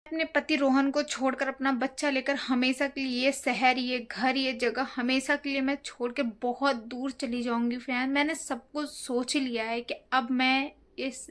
अपने पति रोहन को छोड़कर अपना बच्चा लेकर हमेशा के लिए ये शहर, ये घर, ये जगह हमेशा के लिए मैं छोड़ के बहुत दूर चली जाऊंगी फ्रेंड। मैंने सब कुछ सोच लिया है कि अब मैं इस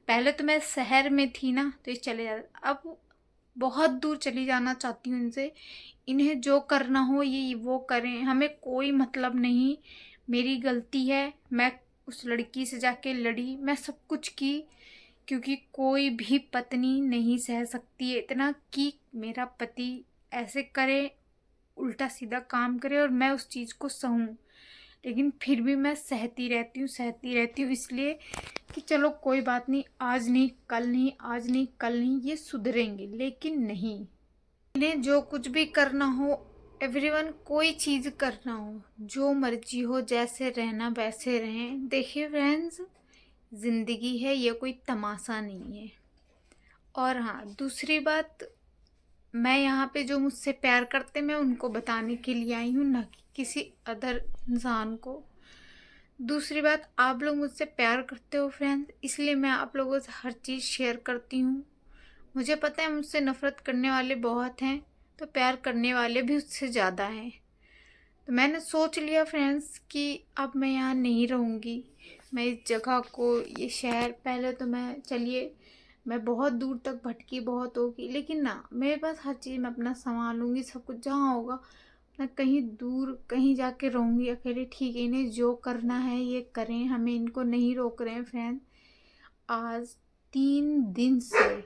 पहले तो मैं शहर में थी ना, तो ये चले जा, अब बहुत दूर चली जाना चाहती हूँ इनसे। इन्हें जो करना हो ये वो करें, हमें कोई मतलब नहीं। मेरी गलती है, मैं उस लड़की से जाके लड़ी, मैं सब कुछ की, क्योंकि कोई भी पत्नी नहीं सह सकती है इतना कि मेरा पति ऐसे करे, उल्टा सीधा काम करे और मैं उस चीज़ को सहूं। लेकिन फिर भी मैं सहती रहती हूँ इसलिए कि चलो कोई बात नहीं, आज नहीं कल नहीं, आज नहीं कल नहीं, ये सुधरेंगे। लेकिन नहीं, इन्हें जो कुछ भी करना हो, एवरीवन कोई चीज़ करना हो, जो मर्जी हो, जैसे रहना वैसे रहें। देखिए फ्रेंड्स, ज़िंदगी है, ये कोई तमाशा नहीं है। और हाँ, दूसरी बात, मैं यहाँ पे जो मुझसे प्यार करते मैं उनको बताने के लिए आई हूँ, ना कि किसी अदर इंसान को। दूसरी बात, आप लोग मुझसे प्यार करते हो फ्रेंड्स, इसलिए मैं आप लोगों से हर चीज़ शेयर करती हूँ। मुझे पता है मुझसे नफ़रत करने वाले बहुत हैं, तो प्यार करने वाले भी उससे ज़्यादा हैं। तो मैंने सोच लिया फ्रेंड्स कि अब मैं यहाँ नहीं रहूँगी। मैं इस जगह को, ये शहर, पहले तो मैं, चलिए मैं बहुत दूर तक भटकी, बहुत होगी, लेकिन ना, मेरे पास हर चीज़ मैं अपना संभालूंगी, सब कुछ जहाँ होगा मैं कहीं दूर कहीं जाके रहूँगी अकेले। ठीक है, इन्हें जो करना है ये करें, हमें इनको नहीं रोक रहे हैं फ्रेंड। आज 3 दिन से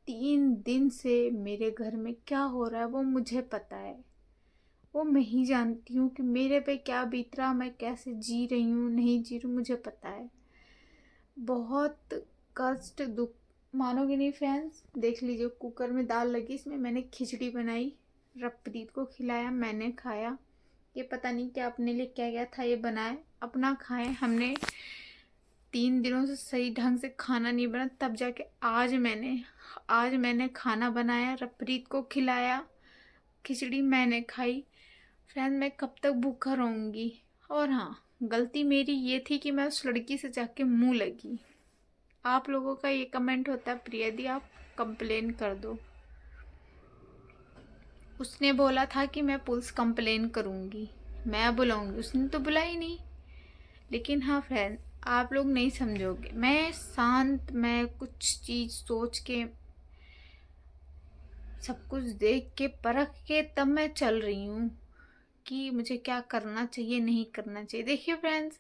3 दिन से मेरे घर में क्या हो रहा है वो मुझे पता है। वो मैं ही जानती हूँ कि मेरे पे क्या बीत रहा, मैं कैसे जी रही हूँ, नहीं जी रही हूँ, मुझे पता है। बहुत कष्ट, दुख, मानोगे नहीं फ्रेंड्स। देख लीजिए, कुकर में दाल लगी, इसमें मैंने खिचड़ी बनाई, रवप्रीत को खिलाया, मैंने खाया। ये पता नहीं क्या अपने लिए क्या क्या था ये बनाए, अपना खाए हमने। 3 दिनों से सही ढंग से खाना नहीं बना, तब जाके आज मैंने खाना बनाया, रवप्रीत को खिलाया, खिचड़ी मैंने खाई। फ्रेंड, मैं कब तक भूखा रहूँगी। और हाँ, गलती मेरी ये थी कि मैं उस लड़की से जाके मुंह लगी। आप लोगों का ये कमेंट होता है, प्रिया दी आप कंप्लेन कर दो। उसने बोला था कि मैं पुलिस कंप्लेन करूँगी, मैं बुलाऊँगी, उसने तो बुलाई नहीं। लेकिन हाँ फ्रेंड, आप लोग नहीं समझोगे, मैं शांत, मैं कुछ चीज़ सोच के, सब कुछ देख के परख के तब मैं चल रही हूँ कि मुझे क्या करना चाहिए, नहीं करना चाहिए। देखिए फ्रेंड्स,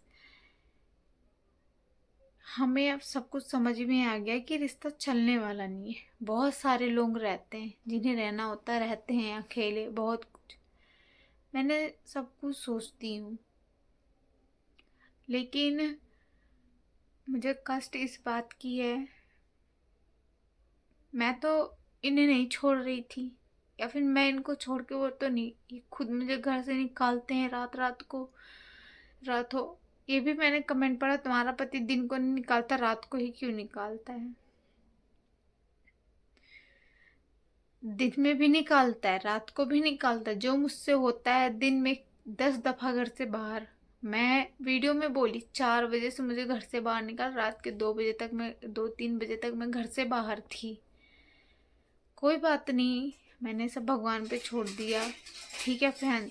हमें अब सब कुछ समझ में आ गया कि रिश्ता चलने वाला नहीं है। बहुत सारे लोग रहते हैं, जिन्हें रहना होता रहते हैं अकेले, बहुत कुछ मैंने सब कुछ सोचती हूँ। लेकिन मुझे कष्ट इस बात की है, मैं तो इन्हें नहीं छोड़ रही थी, या फिर मैं इनको छोड़ के, वो तो नहीं, ये खुद मुझे घर से निकालते हैं रात रात को। रात हो, ये भी मैंने कमेंट पढ़ा, तुम्हारा पति दिन को नहीं निकालता, रात को ही क्यों निकालता है। दिन में भी निकालता है, रात को भी निकालता है। जो मुझसे होता है दिन में 10 दफ़ा घर से बाहर, मैं वीडियो में बोली 4 बजे से मुझे घर से बाहर निकाल, रात के 2 बजे तक मैं, 2-3 बजे तक मैं घर से बाहर थी। कोई बात नहीं, मैंने सब भगवान पे छोड़ दिया। ठीक है फ्रेंड,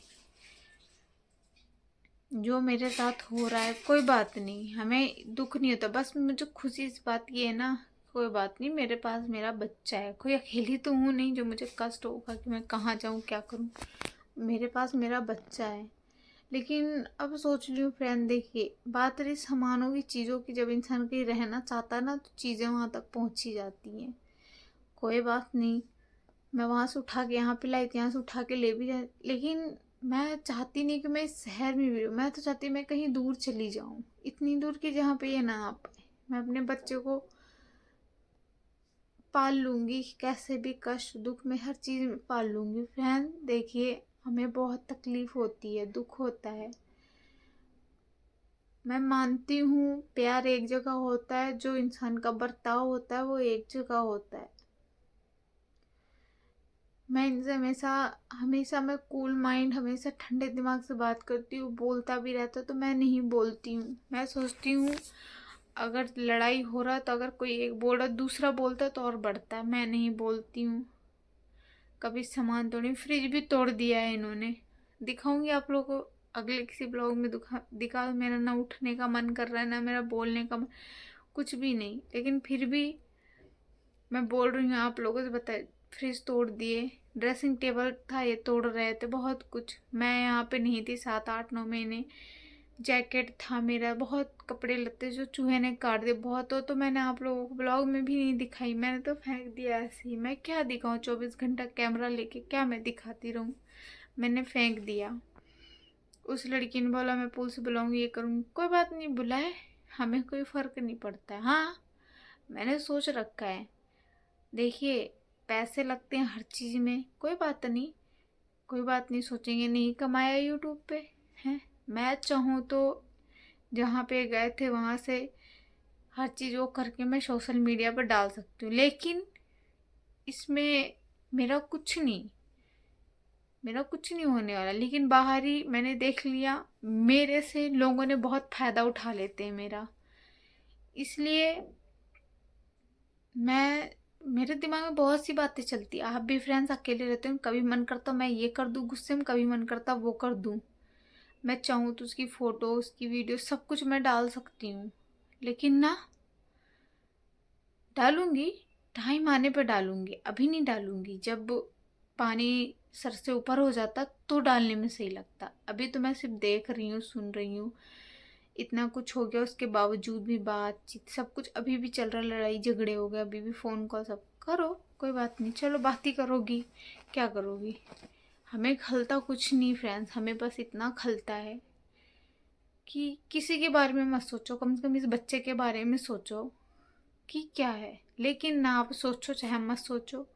जो मेरे साथ हो रहा है कोई बात नहीं, हमें दुख नहीं होता, बस मुझे खुशी इस बात की है ना, कोई बात नहीं, मेरे पास मेरा बच्चा है, कोई अकेली तो हूँ नहीं जो मुझे कष्ट होगा कि मैं कहाँ जाऊँ, क्या करूँ। मेरे पास मेरा बच्चा है। लेकिन अब सोच रही हूँ फ्रेंड, देखिए बात रही सामानों की, चीज़ों की, जब इंसान कहीं रहना चाहता है ना, तो चीज़ें वहाँ तक पहुँच ही जाती हैं। कोई बात नहीं, मैं वहाँ से उठा के यहाँ पे लाई थी, यहाँ से उठा के ले भी जाए, लेकिन मैं चाहती नहीं कि मैं इस शहर में भी रहूँ। मैं तो चाहती मैं कहीं दूर चली जाऊँ, इतनी दूर कि जहाँ पे ये ना आ पाए। मैं अपने बच्चे को पाल लूँगी, कैसे भी कष्ट दुख में, हर चीज़ में पाल लूँगी। फ्रेंड देखिए, हमें बहुत तकलीफ़ होती है, दुख होता है, मैं मानती हूँ। प्यार एक जगह होता है, जो इंसान का बर्ताव होता है वो एक जगह होता है। मैं इनसे हमेशा हमेशा मैं कूल माइंड, हमेशा ठंडे दिमाग से बात करती हूँ, बोलता भी रहता तो मैं नहीं बोलती हूँ। मैं सोचती हूँ अगर लड़ाई हो रहा तो अगर कोई एक बोल रहा दूसरा बोलता तो और बढ़ता है। मैं नहीं बोलती हूँ कभी। सामान तोड़ी, फ्रिज भी तोड़ दिया है इन्होंने। दिखाऊंगी आप लोगों को अगले किसी ब्लॉग में। दिखा मेरा ना उठने का मन कर रहा है, ना मेरा बोलने का मन, कुछ भी नहीं। लेकिन फिर भी मैं बोल रही हूँ आप लोगों से। बताए फ्रिज तोड़ दिए, ड्रेसिंग टेबल था ये तोड़ रहे थे, बहुत कुछ। मैं यहाँ पे नहीं थी 7 8 9 महीने। जैकेट था मेरा, बहुत कपड़े लत्ते जो चूहे ने काट दिए। बहुत हो तो मैंने आप लोगों को ब्लॉग में भी नहीं दिखाई, मैंने तो फेंक दिया ऐसे ही। मैं क्या दिखाऊं, 24 घंटा कैमरा लेके क्या मैं दिखाती रहूं। मैंने फेंक दिया। उस लड़की ने बोला मैं पुलिस बुलाऊंगी, ये करूंगी। कोई बात नहीं, बुलाए, हमें कोई फर्क नहीं पड़ता है। हाँ, मैंने सोच रखा है। देखिए, पैसे लगते हैं हर चीज़ में, कोई बात नहीं। कोई बात नहीं, सोचेंगे नहीं कमाया यूट्यूब पे हैं। मैं चाहूँ तो जहाँ पे गए थे वहाँ से हर चीज़ वो करके मैं सोशल मीडिया पर डाल सकती हूँ। लेकिन इसमें मेरा कुछ नहीं, मेरा कुछ नहीं होने वाला। लेकिन बाहर ही मैंने देख लिया, मेरे से लोगों ने बहुत फ़ायदा उठा लेते हैं मेरा। इसलिए मैं, मेरे दिमाग में बहुत सी बातें चलती। आप भी फ्रेंड्स अकेले रहते हो, कभी मन करता मैं ये कर दूँ गुस्से में, कभी मन करता वो कर दूँ। मैं चाहूँ तो उसकी फ़ोटो, उसकी वीडियो, सब कुछ मैं डाल सकती हूँ। लेकिन ना, डालूंगी टाइम आने पर डालूंगी, अभी नहीं डालूंगी। जब पानी सर से ऊपर हो जाता तो डालने में सही लगता। अभी तो मैं सिर्फ देख रही हूँ, सुन रही हूँ। इतना कुछ हो गया उसके बावजूद भी बातचीत सब कुछ अभी भी चल रहा। लड़ाई झगड़े हो गए, अभी भी फ़ोन कॉल सब करो, कोई बात नहीं। चलो बात ही करोगी, क्या करोगी। हमें खलता कुछ नहीं फ्रेंड्स, हमें बस इतना खलता है कि किसी के बारे में मत सोचो, कम से कम इस बच्चे के बारे में सोचो कि क्या है। लेकिन ना, आप सोचो चाहे मत सोचो,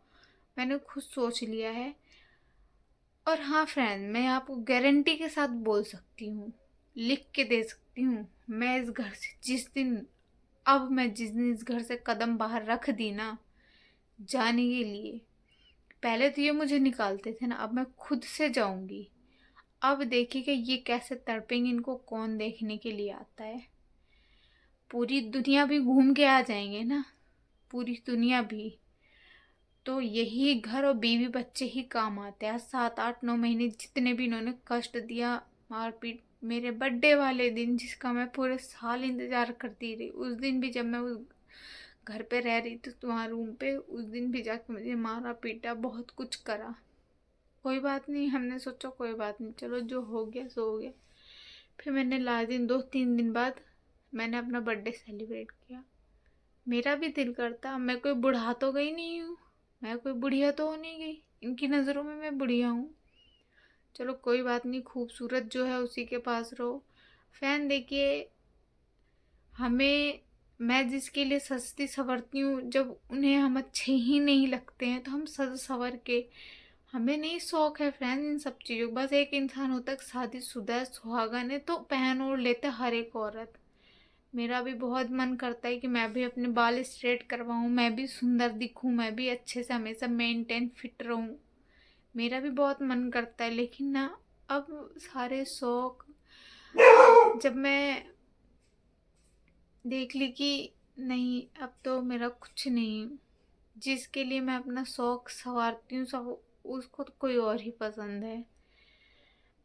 मैंने खुद सोच लिया है। और हाँ फ्रेंड, मैं आपको गारंटी के साथ बोल सकती हूँ, लिख के दे सकती हूँ, मैं इस घर से जिस दिन इस घर से कदम बाहर रख दी ना जाने के लिए, पहले तो ये मुझे निकालते थे ना, अब मैं खुद से जाऊंगी। अब देखिएगा ये कैसे तड़पेंगे, इनको कौन देखने के लिए आता है। पूरी दुनिया भी घूम के आ जाएंगे ना, पूरी दुनिया भी। तो यही घर और बीवी बच्चे ही काम आते हैं। 7 8 9 महीने जितने भी इन्होंने कष्ट दिया, मारपीट, मेरे बर्थडे वाले दिन जिसका मैं पूरे साल इंतजार करती रही, उस दिन भी जब मैं उस घर पे रह रही थी तुम्हारे रूम पे, उस दिन भी जाके मुझे मारा पीटा, बहुत कुछ करा। कोई बात नहीं, हमने सोचा कोई बात नहीं, चलो जो हो गया सो हो गया। फिर मैंने लास्ट दिन 2 3 दिन बाद मैंने अपना बर्थडे सेलिब्रेट किया। मेरा भी दिल करता, मैं कोई बुढ़ा तो गई नहीं हूँ, मैं कोई बुढ़िया तो हो नहीं गई, इनकी नज़रों में मैं बुढ़िया हूँ। चलो कोई बात नहीं, खूबसूरत जो है उसी के पास रहो। फैन देखिए, हमें, मैं जिसके लिए सजती संवरती हूँ, जब उन्हें हम अच्छे ही नहीं लगते हैं तो हम सज संवर के, हमें नहीं शौक है फ्रेंड इन सब चीज़ों। बस एक इंसान होता है शादीशुदा सुहागन है तो पहन ओढ़ लेते हर एक औरत। मेरा भी बहुत मन करता है कि मैं भी अपने बाल स्ट्रेट करवाऊँ, मैं भी सुंदर दिखूँ, मैं भी अच्छे से हमेशा मेंटेन फिट रहूँ। मेरा भी बहुत मन करता है। लेकिन ना, अब सारे शौक जब मैं देख ली कि नहीं, अब तो मेरा कुछ नहीं, जिसके लिए मैं अपना शौक संवारती हूँ सब उसको तो कोई और ही पसंद है।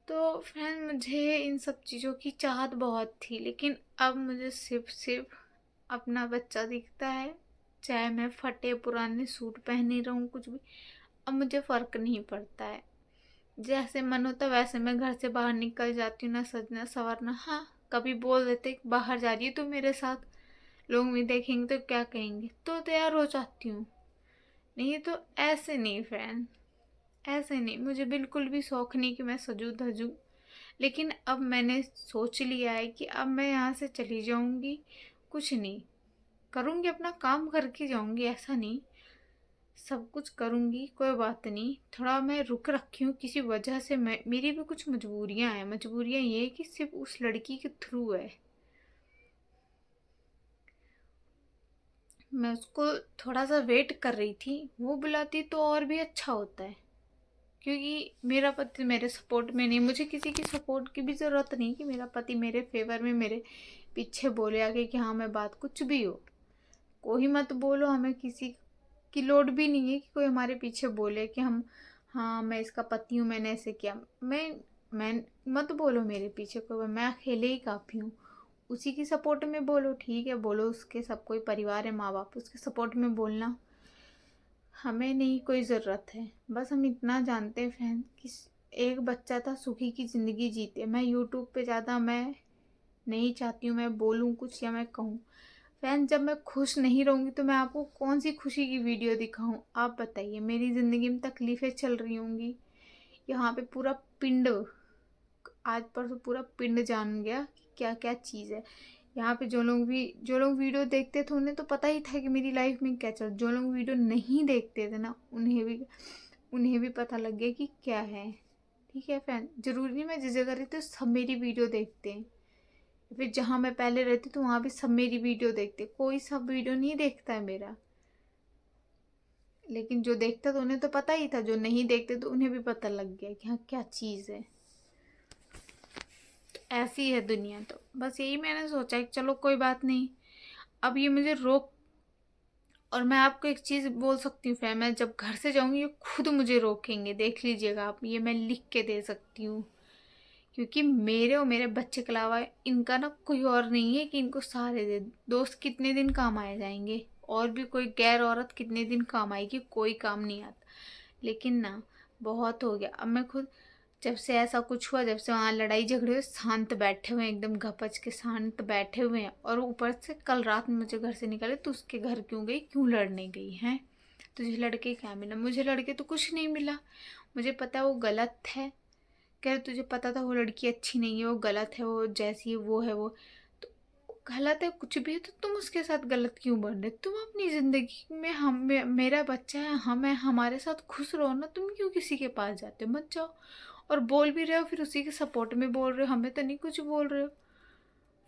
तो फ्रेंड, मुझे इन सब चीज़ों की चाहत बहुत थी, लेकिन अब मुझे सिर्फ अपना बच्चा दिखता है। चाहे मैं फटे पुराने सूट पहनी रहूं, कुछ भी, अब मुझे फ़र्क नहीं पड़ता है। जैसे मन होता वैसे मैं घर से बाहर निकल जाती हूँ, ना सजना संवरना। हाँ, कभी बोल देते बाहर जा रही है तो मेरे साथ, लोग भी देखेंगे तो क्या कहेंगे, तो तैयार हो जाती हूँ। नहीं तो ऐसे नहीं फ्रेंड, ऐसे नहीं। मुझे बिल्कुल भी शौक नहीं कि मैं सजूं धजूं। लेकिन अब मैंने सोच लिया है कि अब मैं यहाँ से चली जाऊँगी, कुछ नहीं करूँगी, अपना काम करके जाऊँगी। ऐसा नहीं, सब कुछ करूँगी, कोई बात नहीं। थोड़ा मैं रुक रखी हूँ किसी वजह से, मेरी भी कुछ मजबूरियाँ हैं। मजबूरियाँ ये है कि सिर्फ उस लड़की के थ्रू है। मैं उसको थोड़ा सा वेट कर रही थी, वो बुलाती तो और भी अच्छा होता है। क्योंकि मेरा पति मेरे सपोर्ट में नहीं, मुझे किसी की सपोर्ट की भी ज़रूरत नहीं कि मेरा पति मेरे फेवर में, मेरे पीछे बोले आगे कि हाँ मैं बात कुछ भी हो, कोई मत बोलो, हमें किसी की लोड भी नहीं है कि कोई हमारे पीछे बोले कि हम, हाँ मैं इसका पति हूँ, मैंने ऐसे किया। मैं मत बोलो मेरे पीछे कोई, मैं अकेले ही काफ़ी हूँ। उसी की सपोर्ट में बोलो, ठीक है बोलो, उसके सब कोई परिवार है, माँ बाप, उसके सपोर्ट में बोलना। हमें नहीं कोई ज़रूरत है। बस हम इतना जानते हैं फ्रेंड कि एक बच्चा था, सुखी की ज़िंदगी जीते। मैं यूट्यूब पे ज़्यादा मैं नहीं चाहती हूँ मैं बोलूँ कुछ या मैं कहूँ। फ्रेंड जब मैं खुश नहीं रहूँगी तो मैं आपको कौन सी खुशी की वीडियो दिखाऊँ, आप बताइए। मेरी ज़िंदगी में तकलीफ़ें चल रही होंगी, यहाँ पे पूरा पिंड, आज परसों पूरा पिंड जान गया कि क्या क्या चीज़ है। यहाँ पे जो लोग वीडियो देखते थे उन्हें तो पता ही था कि मेरी लाइफ में क्या चल, जो लोग वीडियो नहीं देखते थे ना उन्हें भी पता लग गया कि क्या है। ठीक है फ्रेंड, ज़रूरी नहीं मैं जिस जगह रहती हूँ सब मेरी वीडियो देखते हैं, फिर जहाँ मैं पहले रहती तो वहाँ भी सब मेरी वीडियो देखते। कोई सब वीडियो नहीं देखता है मेरा, लेकिन जो देखता तो उन्हें तो पता ही था, जो नहीं देखते तो उन्हें भी पता लग गया कि हाँ क्या चीज़ है। ऐसी है दुनिया। तो बस यही मैंने सोचा कि चलो कोई बात नहीं, अब ये मुझे रोक, और मैं आपको एक चीज़ बोल सकती हूँ फ्रेंड, मैं जब घर से जाऊँगी ये खुद मुझे रोकेंगे, देख लीजिएगा आप, ये मैं लिख के दे सकती हूँ। क्योंकि मेरे और मेरे बच्चे के अलावा इनका ना कोई और नहीं है कि इनको सहारे दे। दोस्त कितने दिन काम आए जाएंगे, और भी कोई गैर औरत कितने दिन काम आएगी, कोई काम नहीं आता। लेकिन ना बहुत हो गया, अब मैं खुद, जब से ऐसा कुछ हुआ, जब से वहाँ लड़ाई झगड़े हुए, शांत बैठे हुए हैं, एकदम घपच के शांत बैठे हुए हैं। और ऊपर से कल रात में मुझे घर से निकाले, तो उसके घर क्यों गई, क्यों लड़ने गई हैं, तुझे लड़के क्या मिला? मुझे लड़के तो कुछ नहीं मिला, मुझे पता है वो गलत है। कह रहे तुझे पता था वो लड़की अच्छी नहीं है, वो गलत है, वो जैसी है वो है वो, तो गलत है कुछ भी है तो तुम उसके साथ गलत क्यों बन रहे? तुम अपनी ज़िंदगी में, मेरा बच्चा है, हम है, हमारे साथ खुश रहो ना, तुम क्यों किसी के पास जाते हो? मत जाओ। और बोल भी रहे हो फिर उसी के सपोर्ट में बोल रहे हो, हमें तो नहीं कुछ बोल रहे हो।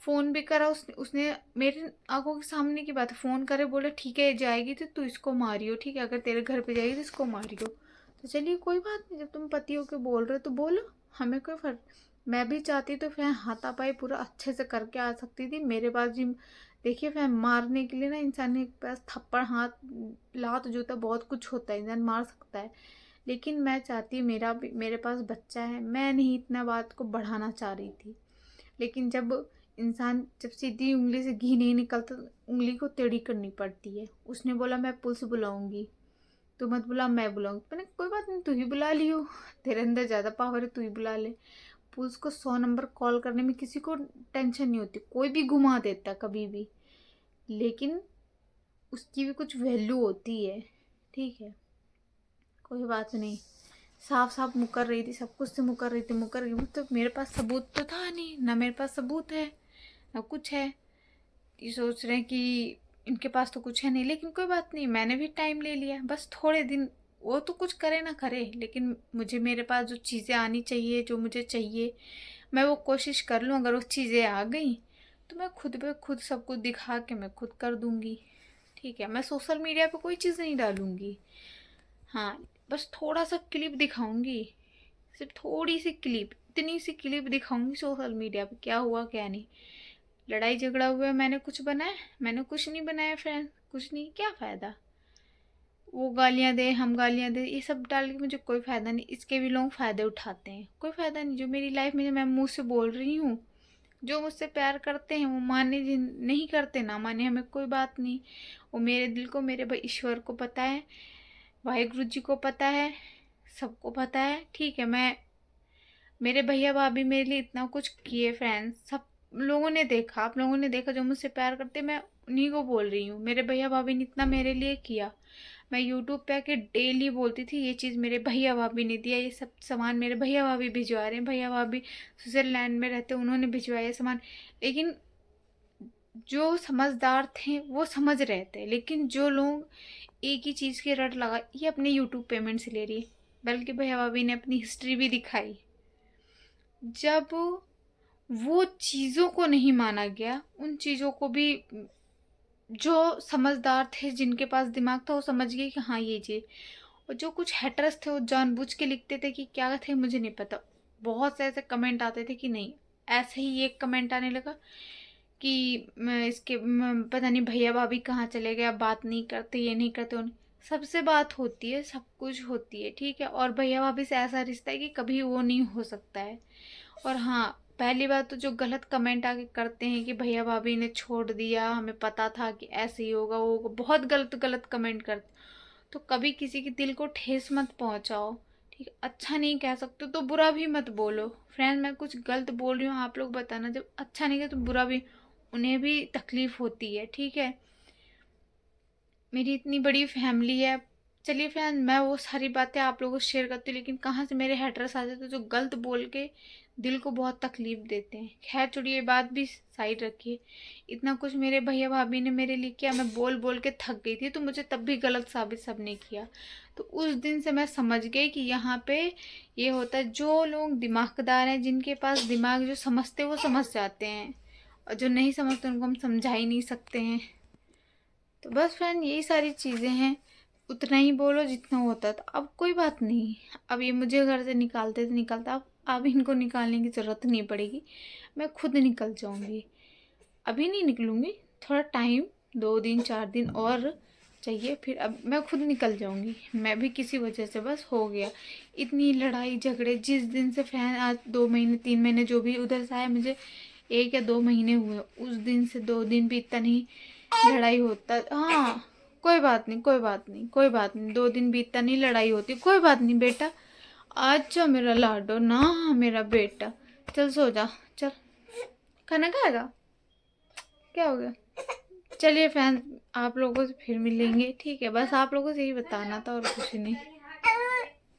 फ़ोन भी करा उसने मेरे आंखों के सामने की बात है, फ़ोन करे, बोले ठीक है जाएगी तो तू इसको मारियो, ठीक है अगर तेरे घर पे जाएगी तो इसको मारियो। तो चलिए कोई बात नहीं, जब तुम पति होके बोल रहे हो तो बोलो, हमें कोई फर्क। मैं भी चाहती तो फिर हाथापाई पूरा अच्छे से करके आ सकती थी। मेरे पास भी, देखिए फिर मारने के लिए ना इंसान के पास थप्पड़, हाथ, लात, जूता बहुत कुछ होता है, इंसान मार सकता है। लेकिन मैं चाहती, मेरे पास बच्चा है, मैं नहीं इतना बात को बढ़ाना चाह रही थी। लेकिन जब सीधी उंगली से घी नहीं निकलता तो उंगली को टेढ़ी करनी पड़ती है। उसने बोला मैं पुलिस बुलाऊंगी, तू मत बुला, मैं बुलाऊंगी। मैंने कोई बात नहीं, तू ही बुला लियो, तेरे अंदर ज़्यादा पावर है, तू ही बुला ले। पुलिस को 100 नंबर कॉल करने में किसी को टेंशन नहीं होती, कोई भी घुमा देता कभी भी, लेकिन उसकी भी कुछ वैल्यू होती है। ठीक है कोई बात नहीं। साफ साफ मुकर रही थी, सब कुछ से मुकर रही थी, मुकर गई। तो मेरे पास सबूत तो था नहीं, ना मेरे पास सबूत है ना कुछ है। ये सोच रहे हैं कि इनके पास तो कुछ है नहीं, लेकिन कोई बात नहीं, मैंने भी टाइम ले लिया, बस थोड़े दिन। वो तो कुछ करे ना करे, लेकिन मुझे, मेरे पास जो चीज़ें आनी चाहिए, जो मुझे चाहिए, मैं वो कोशिश कर लूँ। अगर वो चीज़ें आ गई तो मैं खुद पे खुद सब कुछ दिखा के मैं खुद कर दूँगी। ठीक है, मैं सोशल मीडिया पे कोई चीज़ नहीं डालूँगी। हाँ, बस थोड़ा सा क्लिप दिखाऊँगी, सिर्फ थोड़ी सी क्लिप, इतनी सी क्लिप दिखाऊँगी सोशल मीडिया पे, क्या हुआ क्या नहीं। लड़ाई झगड़ा हुआ, मैंने कुछ बनाया? मैंने कुछ नहीं बनाया फ्रेंड, कुछ नहीं, क्या फ़ायदा। वो गालियाँ दे, हम गालियाँ दे, ये सब डाल के मुझे कोई फ़ायदा नहीं। इसके भी लोग फ़ायदे उठाते हैं, कोई फ़ायदा नहीं। जो मेरी लाइफ में, जो मैं मुंह से बोल रही हूँ, जो मुझसे प्यार करते हैं वो माने, नहीं करते ना माने, हमें कोई बात नहीं। वो मेरे दिल को, मेरे ईश्वर को पता है, वाहिगुरु जी को पता है, सबको पता है। ठीक है, मेरे भैया भाभी मेरे लिए इतना कुछ किए फ्रेंड्स, सब लोगों ने देखा, आप लोगों ने देखा, जो मुझसे प्यार करते, मैं उन्हीं को बोल रही हूँ। मेरे भैया भाभी ने इतना मेरे लिए किया। मैं यूट्यूब पे आके डेली बोलती थी ये चीज़ मेरे भैया भाभी ने दिया, ये सब सामान मेरे भैया भाभी भिजवा रहे हैं, भैया भाभी स्विट्जरलैंड में रहते, उन्होंने भिजवाया सामान। लेकिन जो समझदार थे वो समझ रहे थे, लेकिन जो लोग एक ही चीज़ की रट लगा, ये अपने यूट्यूब पेमेंट से ले रही है, बल्कि भैया भाभी ने अपनी हिस्ट्री भी दिखाई। जब वो चीज़ों को नहीं माना गया, उन चीज़ों को भी, जो समझदार थे, जिनके पास दिमाग था, वो समझ गए कि हाँ ये चीज़। और जो कुछ हैटर्स थे वो जानबूझ के लिखते थे कि क्या थे मुझे नहीं पता। बहुत से ऐसे कमेंट आते थे कि नहीं, ऐसे ही एक कमेंट आने लगा कि पता नहीं भैया भाभी कहाँ चले गए, अब बात नहीं करते, ये नहीं करते सबसे बात होती है, सब कुछ होती है, ठीक है। और भैया भाभी से ऐसा रिश्ता है कि कभी वो नहीं हो सकता है। और हाँ, पहली बात तो जो गलत कमेंट आके करते हैं कि भैया भाभी ने छोड़ दिया, हमें पता था कि ऐसे ही होगा, वो होगा, बहुत गलत गलत कमेंट करते, तो कभी किसी के दिल को ठेस मत पहुंचाओ, ठीक है। अच्छा नहीं कह सकते तो बुरा भी मत बोलो। फ्रेंड, मैं कुछ गलत बोल रही हूँ, आप लोग बताना, जब अच्छा नहीं कहे तो बुरा भी, उन्हें भी तकलीफ होती है, ठीक है। मेरी इतनी बड़ी फैमिली है। चलिए फ्रेंड, मैं वो सारी बातें आप लोगों से शेयर करती हूँ, लेकिन कहाँ से मेरे हेटर्स आ जाते हैं जो गलत बोल के दिल को बहुत तकलीफ देते हैं। खैर छोड़िए, ये बात भी साइड रखिए। इतना कुछ मेरे भैया भाभी ने मेरे लिए किया, मैं बोल बोल के थक गई थी, तो मुझे तब भी गलत साबित सबने किया। तो उस दिन से मैं समझ गई कि यहाँ पे ये होता है, जो लोग दिमागदार हैं, जिनके पास दिमाग, जो समझते हैं वो समझ जाते हैं, और जो नहीं समझते उनको हम समझा ही नहीं सकते हैं। तो बस फ्रेंड, यही सारी चीज़ें हैं। उतना ही बोलो जितना होता था। अब कोई बात नहीं, अब ये मुझे घर से निकालते थे, निकलता, अब इनको निकालने की ज़रूरत नहीं पड़ेगी, मैं खुद निकल जाऊंगी। अभी नहीं निकलूंगी, थोड़ा टाइम, 2 दिन 4 दिन और चाहिए, फिर अब मैं खुद निकल जाऊंगी। मैं भी किसी वजह से, बस हो गया इतनी लड़ाई झगड़े। जिस दिन से फैन, आज 2 महीने 3 महीने जो भी उधर से आए, मुझे 1 या 2 महीने हुए, उस दिन से 2 दिन भी इतना नहीं लड़ाई होता। हाँ, कोई बात नहीं, कोई बात नहीं, कोई बात नहीं, 2 दिन बीतता नहीं लड़ाई होती, कोई बात नहीं बेटा। अच्छा मेरा लाडो ना, मेरा बेटा, चल सो जा, चल। खाना खाएगा? क्या हो गया? चलिए फैन, आप लोगों से फिर मिलेंगे, ठीक है। बस आप लोगों से यही बताना था और कुछ नहीं।